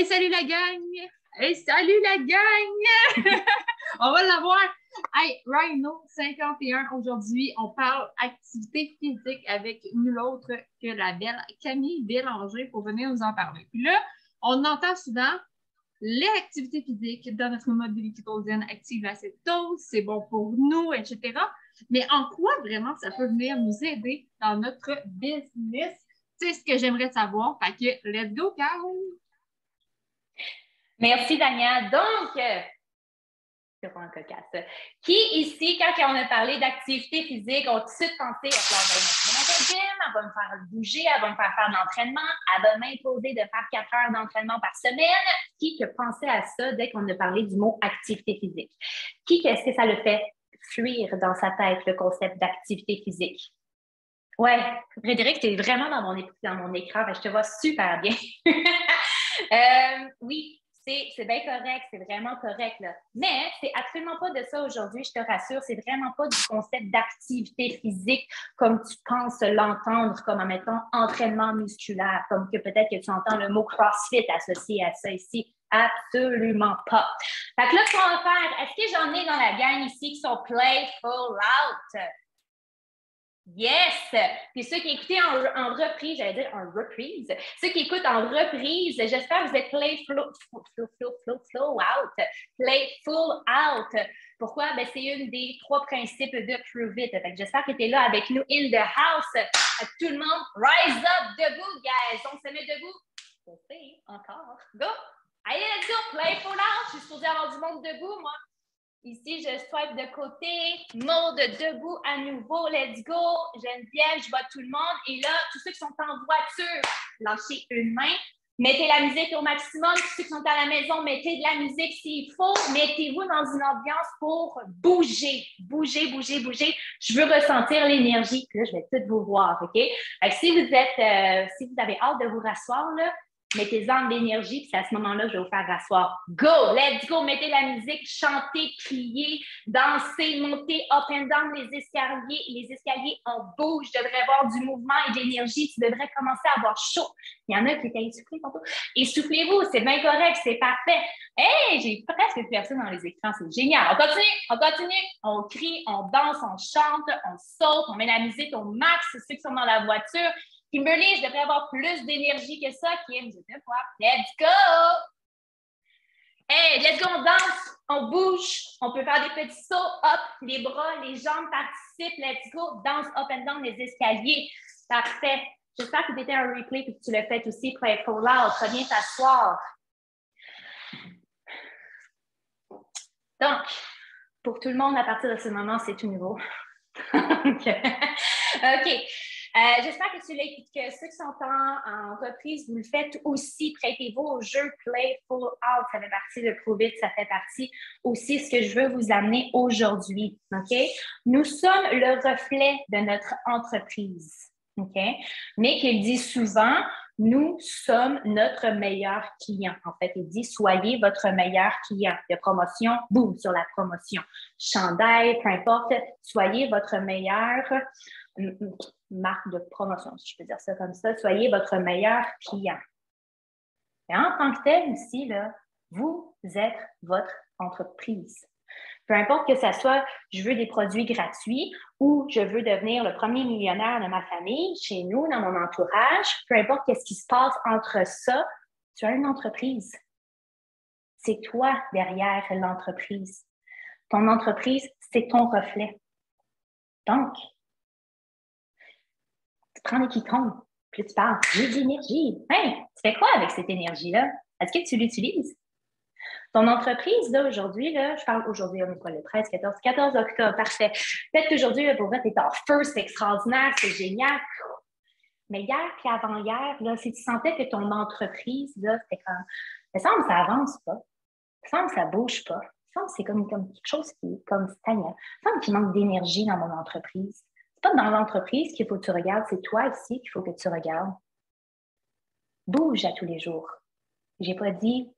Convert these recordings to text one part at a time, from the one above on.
Hey, salut la gang! Hey, salut la gang! On va l'avoir! Hey, Rhino 51, aujourd'hui, on parle activité physique avec nul autre que la belle Camille Bélanger pour venir nous en parler. Puis là, on entend souvent les activités physiques dans notre mobilité quotidienne active la cétose, c'est bon pour nous, etc. Mais en quoi vraiment ça peut venir nous aider dans notre business? C'est ce que j'aimerais savoir. Fait que, let's go, Carl! Merci, Dania. Donc, c'est pas un cocasse. Qui ici, quand on a parlé d'activité physique, a tout de suite pensé, elle va me gym, elle va me faire bouger, elle va me faire de l'entraînement, elle va m'imposer de faire 4 heures d'entraînement par semaine. Qui a pensé à ça dès qu'on a parlé du mot activité physique? Qu'est-ce que ça le fait fuir dans sa tête, le concept d'activité physique? Ouais, Frédéric, c'est vraiment dans mon écran, je te vois super bien. Oui. C'est bien correct, c'est vraiment correct, là. Mais c'est absolument pas de ça aujourd'hui, je te rassure. C'est vraiment pas du concept d'activité physique comme tu penses l'entendre, comme en mettant entraînement musculaire, comme que peut-être que tu entends le mot CrossFit associé à ça ici. Absolument pas. Fait que là, ce qu'on va faire, est-ce que j'en ai dans la gang ici qui sont Playful Out? Yes! Puis ceux qui écoutaient en reprise, j'allais dire en reprise, ceux qui écoutent en reprise, j'espère que vous êtes playful out. Playful out. Pourquoi? Ben, c'est une des 3 principes de Prove It. J'espère que tu es là avec nous in the house. Tout le monde, rise up, debout, guys. On se met debout. Je sais, encore. Go! Allez, let's go, playful out. Je suis supposée avoir du monde debout, moi. Ici, je swipe de côté. Mode debout à nouveau. Let's go. Geneviève, je vois tout le monde. Et là, tous ceux qui sont en voiture, lâchez une main. Mettez la musique au maximum. Tous ceux qui sont à la maison, mettez de la musique s'il faut. Mettez-vous dans une ambiance pour bouger. Bouger, bouger, bouger. Je veux ressentir l'énergie. Là, je vais tout vous voir, OK? Alors, si vous avez hâte de vous rasseoir, là, mettez-en de l'énergie, puis c'est à ce moment-là que je vais vous faire rasseoir. Go! Let's go! Mettez la musique, chantez, criez, dansez, montez up and down les escaliers. Les escaliers, on bouge. Je devrais avoir du mouvement et de l'énergie. Tu devrais commencer à avoir chaud. Il y en a qui étaient essoufflés tantôt. Essoufflez-vous, c'est bien correct, c'est parfait. Hey, j'ai presque plus personne dans les écrans, c'est génial. On continue. On crie, on danse, on chante, on saute, on met la musique au max. Ceux qui sont dans la voiture, Kimberly, je devrais avoir plus d'énergie que ça. Kim, je te vois. Let's go! Hey, let's go, on danse, on bouge, on peut faire des petits sauts, hop, les bras, les jambes participent, let's go, danse up and down les escaliers. Parfait. J'espère que tu étais un replay et que tu l'as fait aussi, Playful Out. Viens t'asseoir. Donc, pour tout le monde, à partir de ce moment, c'est tout nouveau. OK. J'espère que ceux qui sont en reprise, vous le faites aussi. Prêtez-vous au jeu Playful Out. Ça fait partie de Prove It, ça fait partie aussi de ce que je veux vous amener aujourd'hui. OK? Nous sommes le reflet de notre entreprise. OK? Nick, il dit souvent, nous sommes notre meilleur client. En fait, il dit, soyez votre meilleur client. De promotion, boum, sur la promotion. Chandail, peu importe, soyez votre meilleur marque de promotion, si je peux dire ça comme ça. Soyez votre meilleur client. Et en tant que tel ici, là, vous êtes votre entreprise. Peu importe que ça soit, je veux des produits gratuits ou je veux devenir le premier millionnaire de ma famille, chez nous, dans mon entourage, peu importe ce qui se passe entre ça, tu as une entreprise. C'est toi derrière l'entreprise. Ton entreprise, c'est ton reflet. Donc, tu prends les quiconques, puis tu parles, j'ai de l'énergie. Hein, tu fais quoi avec cette énergie-là? Est-ce que tu l'utilises? Ton entreprise, là, aujourd'hui, là, je parle aujourd'hui, on est quoi, le 13, 14 octobre, parfait. Peut-être qu'aujourd'hui, pour vrai, t'es en feu, c'est extraordinaire, c'est génial. Mais hier puis avant-hier, là, si tu sentais que ton entreprise, là, c'était comme, il me semble que ça avance pas. Il me semble que ça bouge pas. Il me semble que c'est comme quelque chose qui est comme stagnant. Il me semble qu'il manque d'énergie dans mon entreprise. C'est pas dans l'entreprise qu'il faut que tu regardes, c'est toi ici qu'il faut que tu regardes. Bouge à tous les jours. J'ai pas dit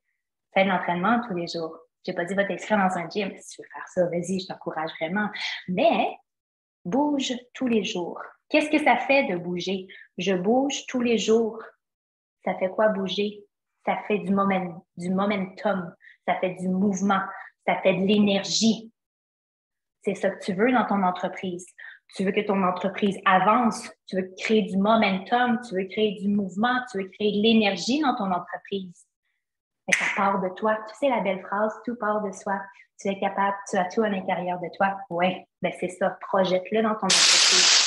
fais de l'entraînement tous les jours. J'ai pas dit va t'inscrire dans un gym. Si tu veux faire ça, vas-y, je t'encourage vraiment. Mais bouge tous les jours. Qu'est-ce que ça fait de bouger? Je bouge tous les jours. Ça fait quoi bouger? Ça fait du momentum, ça fait du mouvement, ça fait de l'énergie. C'est ça que tu veux dans ton entreprise. Tu veux que ton entreprise avance, tu veux créer du momentum, tu veux créer du mouvement, tu veux créer de l'énergie dans ton entreprise. Mais ça part de toi. Tu sais la belle phrase, tout part de soi. Tu es capable, tu as tout à l'intérieur de toi. Oui, ben c'est ça. Projette-le dans ton entreprise.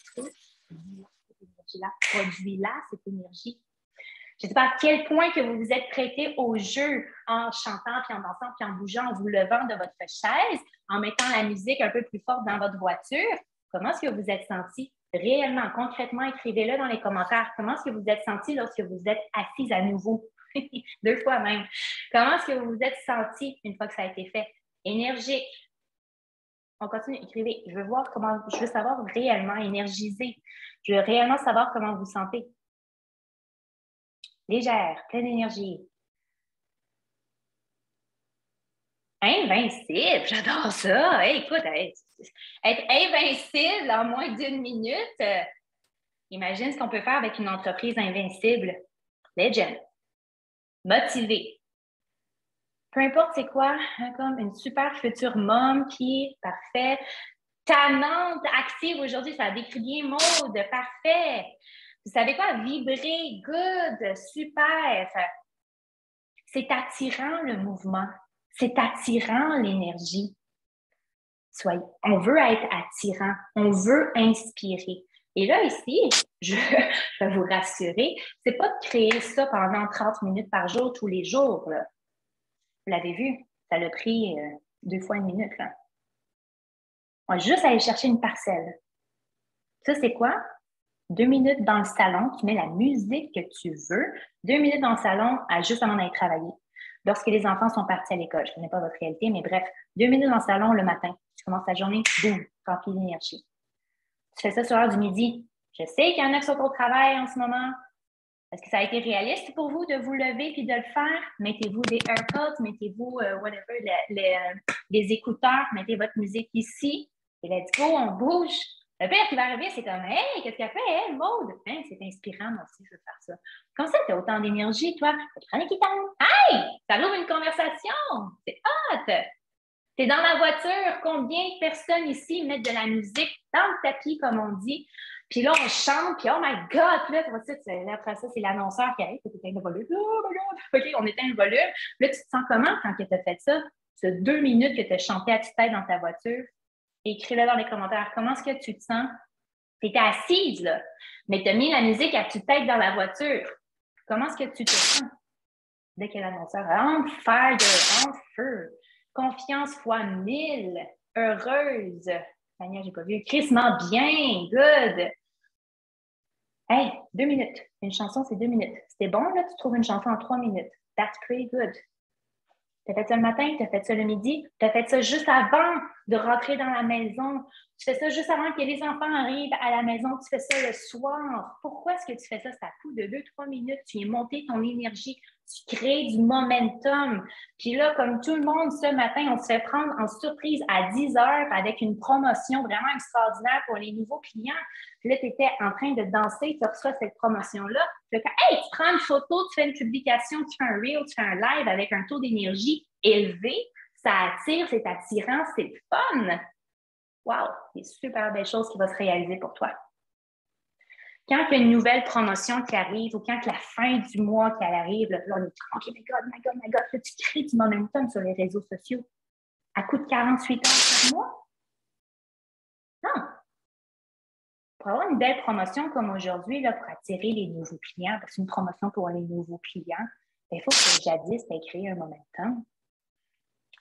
Cette énergie-là, produis-la, cette énergie. Je ne sais pas à quel point que vous vous êtes prêté au jeu en chantant, puis en dansant, puis en bougeant, en vous levant de votre chaise, en mettant la musique un peu plus forte dans votre voiture. Comment est-ce que vous êtes senti réellement, concrètement? Écrivez-le dans les commentaires. Comment est-ce que vous êtes senti lorsque vous êtes assise à nouveau? 2 fois même. Comment est-ce que vous vous êtes senti une fois que ça a été fait? Énergique. On continue, écrivez. Je veux savoir réellement énergiser. Je veux réellement savoir comment vous vous sentez. Légère, pleine d'énergie. Invincible, j'adore ça. Hey, écoute, être invincible en moins d'1 minute, imagine ce qu'on peut faire avec une entreprise invincible. Legend. Motivé. Peu importe c'est quoi, comme une super future mom qui est parfait, tannante, active aujourd'hui, ça décrit bien mode, parfait. Vous savez quoi? Vibrer, good, super. C'est attirant le mouvement. C'est attirant l'énergie. On veut être attirant. On veut inspirer. Et là, ici, je vais vous rassurer, c'est pas de créer ça pendant 30 minutes par jour, tous les jours. Là. Vous l'avez vu, ça l'a pris 2 fois 1 minute. Là. On va juste aller chercher une parcelle. Ça, c'est quoi? 2 minutes dans le salon, tu mets la musique que tu veux. 2 minutes dans le salon, juste avant d'aller travailler. Lorsque les enfants sont partis à l'école, je ne connais pas votre réalité, mais bref, 2 minutes dans le salon le matin. Tu commences ta journée, boum, rempli d'énergie. Tu fais ça sur l'heure du midi. Je sais qu'il y en a qui sont au travail en ce moment. Est-ce que ça a été réaliste pour vous de vous lever et de le faire? Mettez-vous des AirPods, mettez-vous les écouteurs, mettez votre musique ici et let's go, on bouge. Le pire qui va arriver, c'est comme « Hey, qu'est-ce qu'elle fait, elle, Maud? Hein, c'est inspirant, moi aussi, je veux faire ça. » Comme ça, tu as autant d'énergie, toi. Tu prends les guitares. Hey! Ça ouvre une conversation. C'est hot! Tu es dans la voiture. Combien de personnes ici mettent de la musique dans le tapis, comme on dit? Puis là, on chante, puis oh my God! Puis là, après ça, c'est l'annonceur qui arrive, tu éteins le volume. Oh my God! OK, on éteint le volume. Là, tu te sens comment quand tu as fait ça? C'est 2 minutes que tu as chanté à toute tête dans ta voiture. Écris-le dans les commentaires. Comment est-ce que tu te sens? Tu étais assise, là, mais tu as mis la musique à toute tête dans la voiture. Comment est-ce que tu te sens? Dès que l'annonceur en fire, en feu, confiance fois 1000, heureuse. Seigneur, j'ai pas vu. Crissement bien, good. Hey, 2 minutes. Une chanson, c'est 2 minutes. C'était bon, là, tu trouves une chanson en 3 minutes. That's pretty good. Tu as fait ça le matin, tu as fait ça le midi, tu as fait ça juste avant de rentrer dans la maison. Tu fais ça juste avant que les enfants arrivent à la maison. Tu fais ça le soir. Pourquoi est-ce que tu fais ça? C'est à coup de 2-3 minutes. Tu viens monter ton énergie. Tu crées du momentum. Puis là, comme tout le monde, ce matin, on se fait prendre en surprise à 10 heures avec une promotion vraiment extraordinaire pour les nouveaux clients. Puis là, tu étais en train de danser, tu reçois cette promotion-là. Puis là, hey, tu prends une photo, tu fais une publication, tu fais un reel, tu fais un live avec un taux d'énergie élevé. Ça attire, c'est attirant, c'est le fun. Wow, c'est super belle chose qui va se réaliser pour toi. Quand il y a une nouvelle promotion qui arrive ou quand la fin du mois qui arrive, là, on est « OK, my God, là, tu crées du momentum sur les réseaux sociaux. À coût de 48 heures par mois? Non. Pour avoir une belle promotion comme aujourd'hui, là, pour attirer les nouveaux clients, parce que c'est une promotion pour les nouveaux clients, il faut que jadis, tu aies créé un momentum.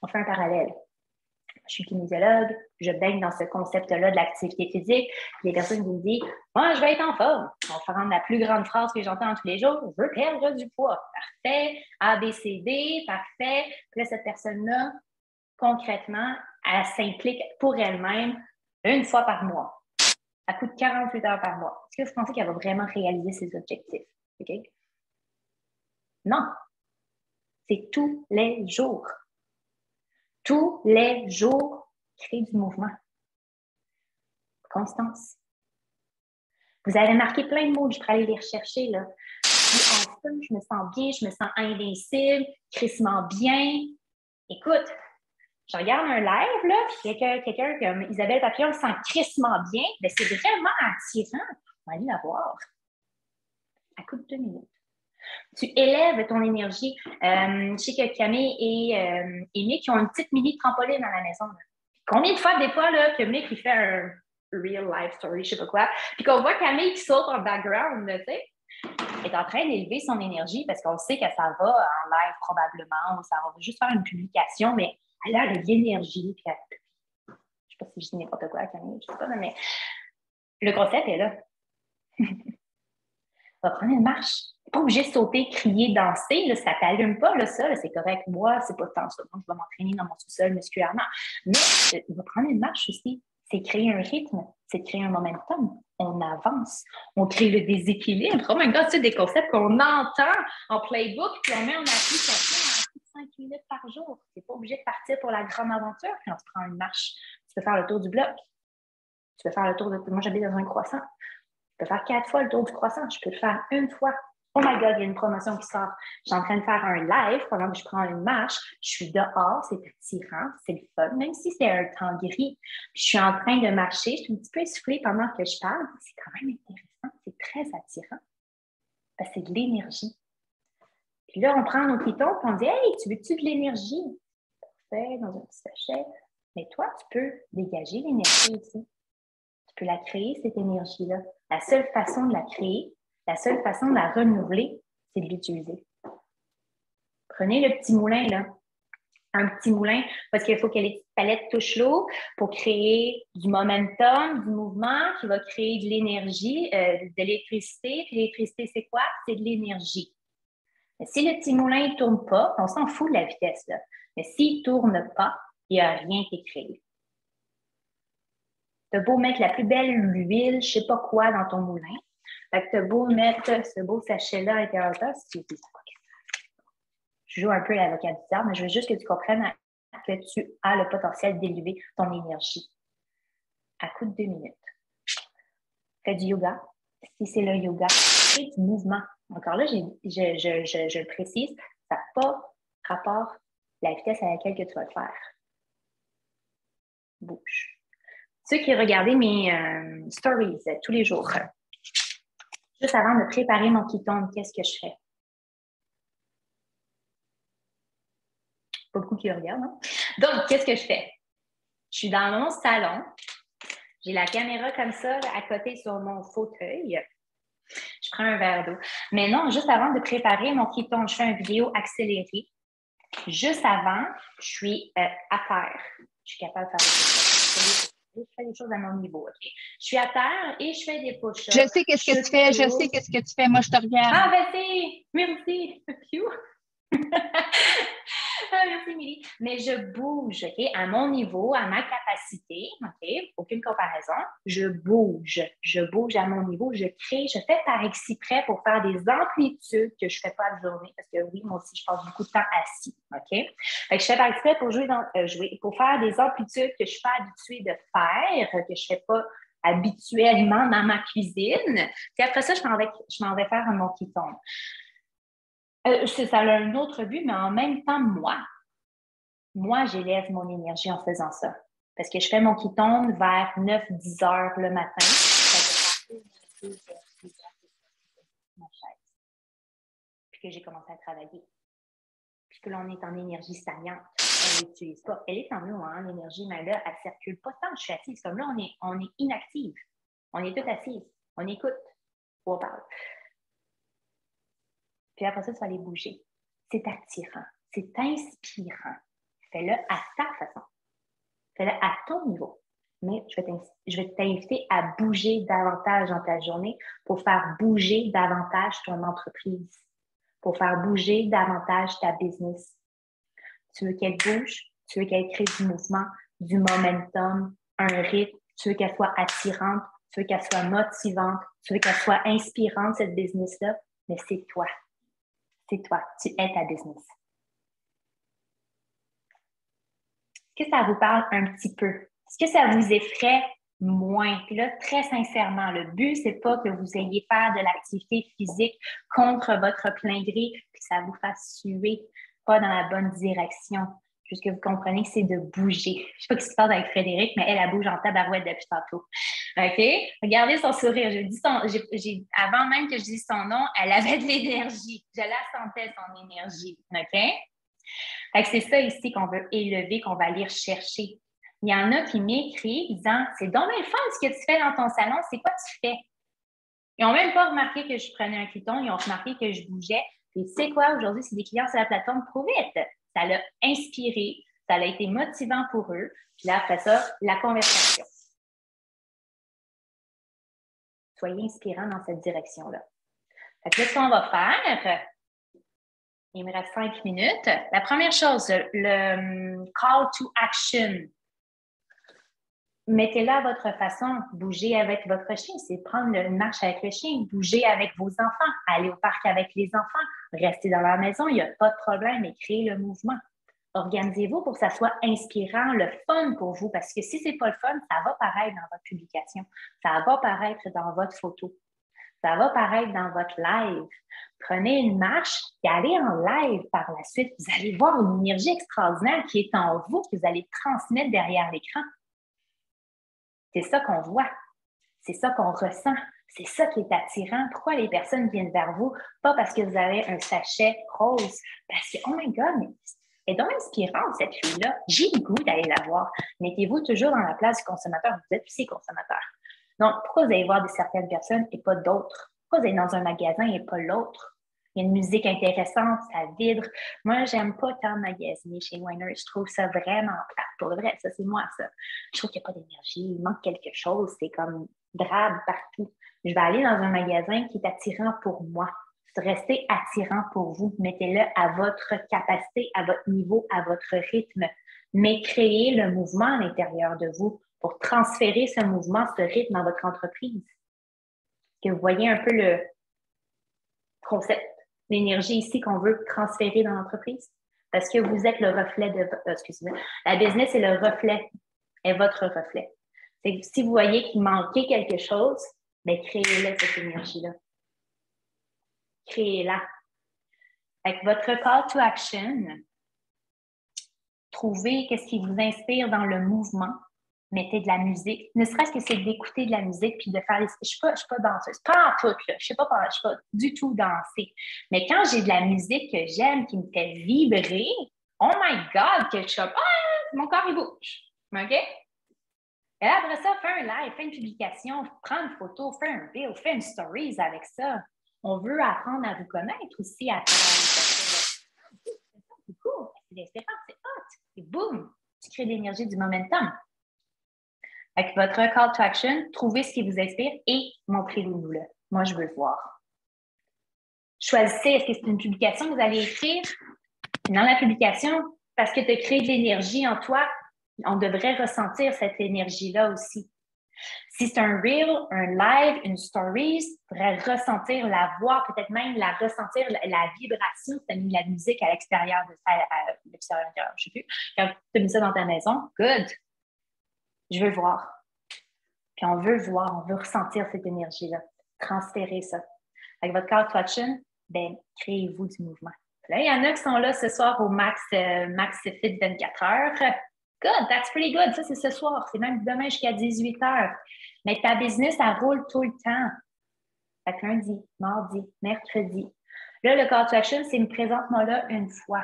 On fait un parallèle. Je suis kinésiologue, je baigne dans ce concept-là de l'activité physique. Les personnes me disent « Moi, je vais être en forme. » On va prendre la plus grande phrase que j'entends tous les jours « Je veux perdre du poids. » Parfait. A, B, C, D. Parfait. Puis là, cette personne-là, concrètement, elle s'implique pour elle-même 1 fois par mois, à coût de 48 heures par mois. Est-ce que vous pensez qu'elle va vraiment réaliser ses objectifs? Okay? Non. C'est tous les jours. Tous les jours, créer du mouvement. Constance. Vous avez marqué plein de mots, je pourrais aller les rechercher. Là. suis en feu, je me sens bien, je me sens invincible, crissement bien. Écoute, je regarde un live, là, puis quelqu'un comme Isabelle Papillon se sent crissement bien, mais c'est vraiment attirant. On va aller la voir. Ça coûte 2 minutes. Tu élèves ton énergie. Je sais que Camille et Mick ont une petite mini trampoline à la maison. Là. Combien de fois, des fois, là, que Mick il fait un real life story, je sais pas quoi, puis qu'on voit Camille qui saute en background, tu sais, est en train d'élever son énergie parce qu'on sait que ça va en live probablement, ou ça va juste faire une publication, mais elle a de l'énergie. Puis je sais pas si je dis n'importe quoi, Camille, je sais pas, mais le concept est là. On va prendre une marche. Pas obligé de sauter, crier, danser, là, ça t'allume pas, là, ça, là, c'est correct. Moi, c'est pas tant ça. Moi, je vais m'entraîner dans mon sous-sol musculairement. Mais on va prendre une marche aussi. C'est créer un rythme, c'est créer un momentum. On avance, on crée le déséquilibre. Oh my God, c'est des concepts qu'on entend en playbook, puis on met en application en 5 minutes par jour. Tu n'es pas obligé de partir pour la grande aventure quand tu prends une marche. Tu peux faire le tour du bloc. Tu peux faire le tour de... Moi, j'habite dans un croissant. Je peux faire 4 fois le tour du croissant. Je peux le faire une fois. Oh my God, il y a une promotion qui sort. Je suis en train de faire un live pendant que je prends une marche. Je suis dehors, c'est attirant, c'est le fun, même si c'est un temps gris. Je suis en train de marcher, je suis un petit peu essoufflée pendant que je parle. C'est quand même intéressant, c'est très attirant. Parce que c'est de l'énergie. Puis là, on prend nos pitons et on dit « Hey, tu veux-tu de l'énergie? » Parfait, dans un petit sachet. Mais toi, tu peux dégager l'énergie aussi. Tu peux la créer, cette énergie-là. La seule façon de la créer, la seule façon de la renouveler, c'est de l'utiliser. Prenez le petit moulin, là. Un petit moulin, parce qu'il faut que les petites palettes touchent l'eau pour créer du momentum, du mouvement qui va créer de l'énergie, de l'électricité. Puis l'électricité, c'est quoi? C'est de l'énergie. Mais si le petit moulin ne tourne pas, on s'en fout de la vitesse, là. Mais s'il ne tourne pas, il n'y a rien qui est créé. Tu as beau mettre la plus belle huile, je ne sais pas quoi, dans ton moulin. Fait que tu as beau mettre ce beau sachet-là à l'intérieur de toi, si tu dis, je joue un peu l'avocat du diable, mais je veux juste que tu comprennes que tu as le potentiel d'élever ton énergie. À coup de 2 minutes. Fais du yoga. Si c'est le yoga, fais du mouvement. Encore là, je le précise, ça n'a pas rapport à la vitesse à laquelle que tu vas le faire. Bouge. Ceux qui regardaient mes stories tous les jours, juste avant de préparer mon ketone, qu'est-ce que je fais? Pas beaucoup qui regardent, hein? Donc, qu'est-ce que je fais? Je suis dans mon salon. J'ai la caméra comme ça, là, à côté sur mon fauteuil. Je prends un verre d'eau. Mais non, juste avant de préparer mon ketone, je fais une vidéo accélérée. Juste avant, je suis à terre. Je suis capable de faire des choses. Je fais des choses à mon niveau, OK? Je suis à terre et je fais des push-ups. Je sais qu'est-ce que tu fais, je sais qu'est-ce que tu fais. Moi, je te regarde. Ah, merci! Merci! Merci, Milly. Mais je bouge, OK? À mon niveau, à ma capacité, OK? Aucune comparaison. Je bouge. Je bouge à mon niveau. Je crée. Je fais par exprès pour faire des amplitudes que je ne fais pas de journée. Parce que oui, moi aussi, je passe beaucoup de temps assis, OK? Fait que je fais par exprès pour pour faire des amplitudes que je suis pas habituée de faire, que je ne fais pas habituellement dans ma cuisine. Puis après ça, je m'en vais faire mon ketone. Ça a un autre but, mais en même temps, moi, j'élève mon énergie en faisant ça. Parce que je fais mon ketone vers 9-10 heures le matin. Ça fait mon chaise. Puis que j'ai commencé à travailler. Puis que là, on est en énergie stagnante. On ne l'utilise pas. Elle est en nous, hein, l'énergie, mais là, elle ne circule pas tant que je suis assise. Comme là, on est inactive. On est toutes assises. On écoute ou on parle. Puis après ça, tu vas aller bouger. C'est attirant. C'est inspirant. Fais-le à ta façon. Fais-le à ton niveau. Mais je vais t'inviter à bouger davantage dans ta journée pour faire bouger davantage ton entreprise, pour faire bouger davantage ta business. Tu veux qu'elle bouge, tu veux qu'elle crée du mouvement, du momentum, un rythme, tu veux qu'elle soit attirante, tu veux qu'elle soit motivante, tu veux qu'elle soit inspirante, cette business-là, mais c'est toi. C'est toi. Tu es ta business. Est-ce que ça vous parle un petit peu? Est-ce que ça vous effraie moins. Puis là, très sincèrement, le but, c'est pas que vous ayez faire de l'activité physique contre votre plein gré, puis ça vous fasse suer, pas dans la bonne direction. Juste que vous comprenez que c'est de bouger. Je sais pas ce qui se passe avec Frédéric, mais elle bouge en tabarouette depuis tantôt. OK? Regardez son sourire. Avant même que je dise son nom, elle avait de l'énergie. Je la sentais, son énergie. OK? Fait que c'est ça ici qu'on veut élever, qu'on va aller chercher. Il y en a qui m'écrivent disant « C'est donc bien le fun ce que tu fais dans ton salon, c'est quoi tu fais? » Ils n'ont même pas remarqué que je prenais un cliton, ils ont remarqué que je bougeais. Puis tu sais quoi, aujourd'hui, c'est des clients sur la plateforme Trop Vite. Ça l'a inspiré, ça a été motivant pour eux. Puis là, après ça, la conversation. Soyez inspirants dans cette direction-là. Fait que là, ce qu'on va faire, il me reste 5 minutes. La première chose, le call to action. Mettez-la à votre façon. Bouger avec votre chien, c'est prendre une marche avec le chien. Bouger avec vos enfants. Aller au parc avec les enfants. Rester dans la maison, il n'y a pas de problème, mais créez le mouvement. Organisez-vous pour que ça soit inspirant, le fun pour vous, parce que si ce n'est pas le fun, ça va paraître dans votre publication. Ça va paraître dans votre photo. Ça va paraître dans votre live. Prenez une marche et allez en live par la suite. Vous allez voir une énergie extraordinaire qui est en vous, que vous allez transmettre derrière l'écran. C'est ça qu'on voit. C'est ça qu'on ressent. C'est ça qui est attirant. Pourquoi les personnes viennent vers vous? Pas parce que vous avez un sachet rose. Parce que, oh my God, mais elle est donc inspirante, cette fille-là. J'ai le goût d'aller la voir. Mettez-vous toujours dans la place du consommateur. Vous êtes aussi consommateur. Donc, pourquoi vous allez voir certaines personnes et pas d'autres? Pourquoi vous allez dans un magasin et pas l'autre? Il y a une musique intéressante, ça vibre. Moi, j'aime pas tant magasiner chez Winery. Je trouve ça vraiment plate. Pour le vrai, ça, c'est moi, ça. Je trouve qu'il n'y a pas d'énergie. Il manque quelque chose. C'est comme drabe partout. Je vais aller dans un magasin qui est attirant pour moi. Restez attirant pour vous. Mettez-le à votre capacité, à votre niveau, à votre rythme. Mais créez le mouvement à l'intérieur de vous pour transférer ce mouvement, ce rythme dans votre entreprise. Que vous voyez un peu le concept, l'énergie ici qu'on veut transférer dans l'entreprise. Parce que vous êtes le reflet de... excusez-moi. La business est le reflet, est votre reflet. C'est que si vous voyez qu'il manquait quelque chose, bien, créez-la, cette énergie-là. Créez-la. Avec votre call to action, trouvez qu'est-ce qui vous inspire dans le mouvement. Mettez de la musique. Ne serait-ce que c'est d'écouter de la musique puis de faire les... Je suis pas danseuse. Pas en tout, là. Je sais pas du tout danser. Mais quand j'ai de la musique que j'aime, qui me fait vibrer, oh my God, que je suis comme, ah, mon corps, il bouge. OK? Et là, après ça, fais un live, fais une publication, prends une photo, fais un reel, fais une stories avec ça. On veut apprendre à vous connaître aussi à travers les c'est cool, c'est l'inspirant, c'est hot. Et boum, tu crées de l'énergie, du momentum. Avec votre call to action, trouvez ce qui vous inspire et montrez-le-nous. Moi, je veux le voir. Choisissez, est-ce que c'est une publication que vous allez écrire? Dans la publication, parce que tu as créé de l'énergie en toi, on devrait ressentir cette énergie-là aussi. Si c'est un reel, un live, une stories, tu devrais ressentir la voix, peut-être même la ressentir, la vibration. Tu as mis de la musique à l'extérieur de ça, à l'extérieur, je ne sais plus. Quand tu as mis ça dans ta maison, good. Je veux voir. Puis on veut voir, on veut ressentir cette énergie-là. Transférer ça. Avec votre call to action, ben, créez-vous du mouvement. Là, il y en a qui sont là ce soir au Max Fit 24 heures. Good, that's pretty good. Ça, c'est ce soir. C'est même demain jusqu'à 18 heures. Mais ta business, elle roule tout le temps. Fait que lundi, mardi, mercredi. Là, le call to action, c'est présente-moi là une fois.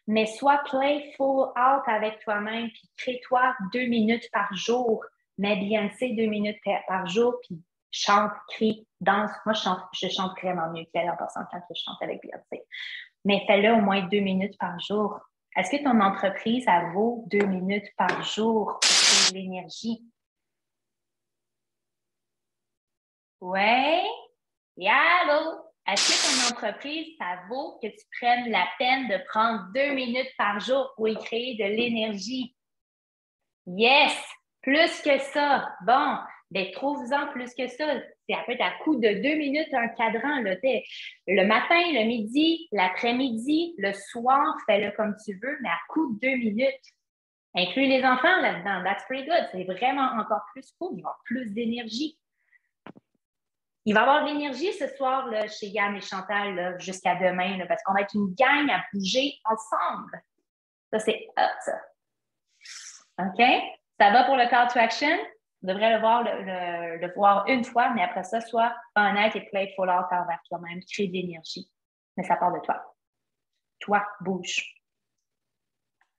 Mais sois playful out avec toi-même, puis crée-toi 2 minutes par jour. Mets Beyoncé 2 minutes par jour, puis chante, crie, danse. Moi, je chante vraiment mieux qu'elle en passant quand je chante avec Beyoncé. Mais fais-le au moins 2 minutes par jour. Est-ce que ton entreprise, elle vaut 2 minutes par jour pour créer de l'énergie? Ouais? Allô? Est-ce que ton entreprise, ça vaut que tu prennes la peine de prendre 2 minutes par jour pour y créer de l'énergie? Yes! Plus que ça. Bon, ben trouve-en plus que ça. Ça peut être à coup de 2 minutes un cadran. Là, le matin, le midi, l'après-midi, le soir, fais-le comme tu veux, mais à coup de 2 minutes. Inclus les enfants là-dedans. That's pretty good. C'est vraiment encore plus cool. Il va y avoir plus d'énergie. Il va y avoir de l'énergie ce soir là, chez Yann et Chantal là, jusqu'à demain là, parce qu'on va être une gang à bouger ensemble. Ça, c'est hot. OK? Ça va pour le call to action? Tu devrais le voir une fois, mais après ça, sois honnête et playful out envers toi-même. Crée de l'énergie. Mais ça part de toi. Toi, bouge.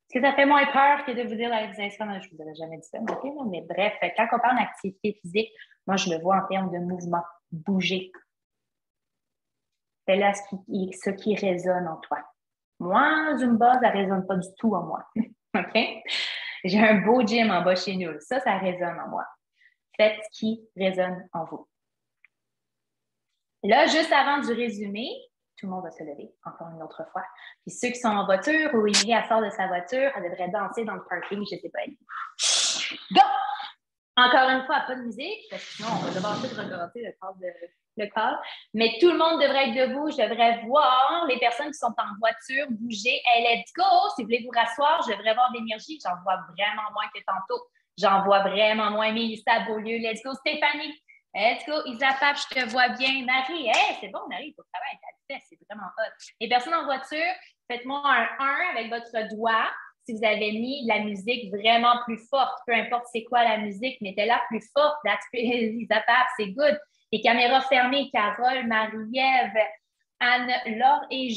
Est-ce que ça fait moins peur que de vous dire la visualisation? Je ne vous avais jamais dit ça, okay? Mais bref, quand on parle d'activité physique, moi, je le vois en termes de mouvement. Bouger. C'est là ce qui résonne en toi. Moi, Zumba, ça ne résonne pas du tout en moi. OK? J'ai un beau gym en bas chez nous. Ça résonne en moi. Faites ce qui résonne en vous. Là, juste avant du résumé, tout le monde va se lever encore une autre fois. Puis ceux qui sont en voiture ou Émilie, elle sort de sa voiture, elle devrait danser dans le parking, je ne sais pas. Go! Encore une fois, pas de musique, parce que sinon, on va devoir tout regarder le call. Mais tout le monde devrait être debout. Je devrais voir les personnes qui sont en voiture bouger. Hey, let's go! Si vous voulez vous rasseoir, je devrais avoir de l'énergie. J'en vois vraiment moins que tantôt. J'en vois vraiment moins. Mélissa Beaulieu, let's go! Stéphanie, let's go! Isa Pap, je te vois bien. Marie, hey, c'est bon, Marie, il faut travailler à la c'est vraiment hot. Les personnes en voiture, faites-moi un 1 avec votre doigt. Si vous avez mis de la musique vraiment plus forte, peu importe c'est quoi la musique, mettez-la plus forte. Isa Pap, c'est good. Les caméras fermées, Carole, Marie-Ève, Anne-Laure et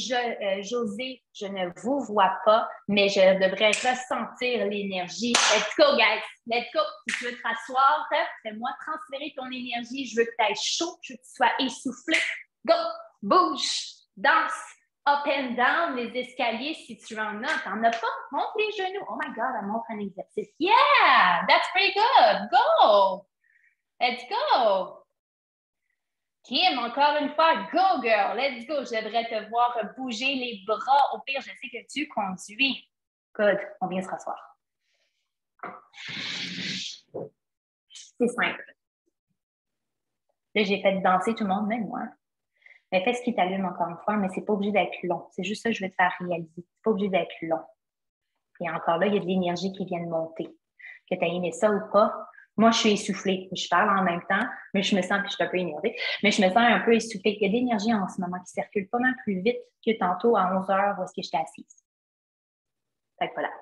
José, je ne vous vois pas, mais je devrais ressentir l'énergie. Let's go, guys! Let's go! Si tu veux te rasseoir, fais-moi transférer ton énergie. Je veux que tu ailles chaud, je veux que tu sois essoufflé. Go! Bouge! Danse! Up and down les escaliers si tu en as. T'en as pas? Monte les genoux. Oh my God, elle montre un exercice. Yeah! That's pretty good! Go! Let's go! Kim, encore une fois, go girl, let's go. J'aimerais te voir bouger les bras. Au pire, je sais que tu conduis. Good, on vient se rasseoir. C'est simple. Là, j'ai fait danser tout le monde, même moi. Mais fais ce qui t'allume encore une fois, mais c'est pas obligé d'être long. C'est juste ça que je vais te faire réaliser. C'est pas obligé d'être long. Et encore là, il y a de l'énergie qui vient de monter. Que tu as aimé ça ou pas, moi, je suis essoufflée. Je parle en même temps, mais je me sens, puis je suis un peu énervée, mais je me sens un peu essoufflée. Il y a de l'énergie en ce moment qui circule pas mal plus vite que tantôt à 11 heures où est-ce que j'étais assise. Fait que voilà.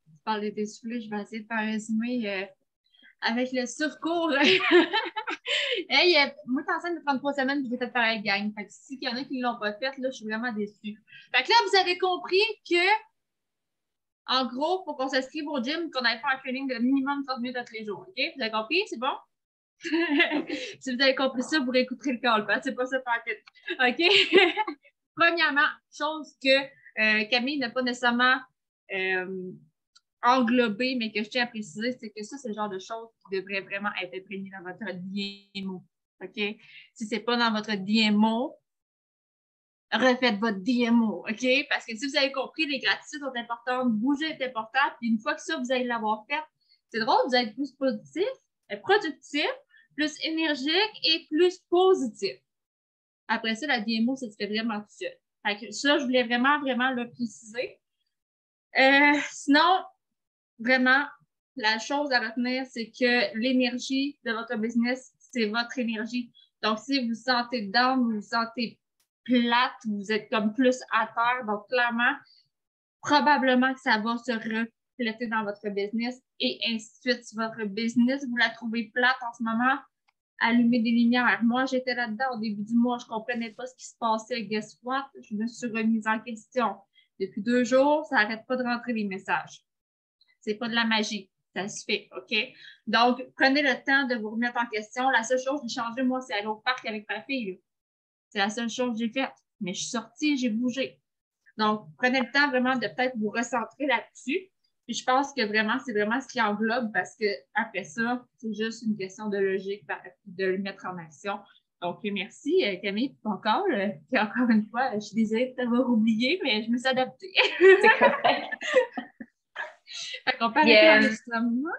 Tu parles d'être essoufflée, je vais essayer de faire un résumé avec le surcours. Hey, moi, t'es enceinte de 33 semaines, puis j'ai fait pareil, gang. Fait que s'il y en a qui ne l'ont pas fait, là, je suis vraiment déçue. Fait que là, vous avez compris que, en gros, il faut qu'on s'inscrive au gym, qu'on aille faire un training de minimum 30 minutes tous les jours. OK? Vous avez compris? C'est bon? Si vous avez compris ça, vous réécouterez le call, parce que c'est pas ça par OK? Premièrement, chose que Camille n'a pas nécessairement englobé, mais que je tiens à préciser, c'est que ça, c'est le genre de choses qui devraient vraiment être imprégnées dans votre DMO. OK? Si ce n'est pas dans votre DMO, refaites votre DMO. OK? Parce que si vous avez compris, les gratitudes sont importantes, bouger est important, puis une fois que ça, vous allez l'avoir fait, c'est drôle, vous allez être plus positif, productif, plus énergique et plus positif. Après ça, la DMO, ça se fait vraiment tout seul. Fait que ça, je voulais vraiment, vraiment le préciser. Sinon, vraiment, la chose à retenir, c'est que l'énergie de votre business, c'est votre énergie. Donc, si vous vous sentez down, vous vous sentez plate, vous êtes comme plus à terre, donc clairement, probablement que ça va se refléter dans votre business et ainsi de suite. Si votre business, vous la trouvez plate en ce moment, allumez des lumières. Moi, j'étais là-dedans au début du mois, je ne comprenais pas ce qui se passait. Guess what? Je me suis remise en question. Depuis 2 jours, ça n'arrête pas de rentrer les messages. C'est pas de la magie. Ça se fait, OK? Donc, prenez le temps de vous remettre en question. La seule chose que j'ai changé, moi, c'est aller au parc avec ma fille. C'est la seule chose que j'ai faite. Mais je suis sortie, j'ai bougé. Donc, prenez le temps vraiment de peut-être vous recentrer là-dessus. Puis je pense que vraiment, c'est vraiment ce qui englobe parce que après ça, c'est juste une question de logique de le mettre en action. Donc, merci Camille pour ton call. Puis encore une fois, je suis désolée de t'avoir oublié, mais je me suis adaptée. C'est correct. Fait qu'on peut arrêter l'enregistrement.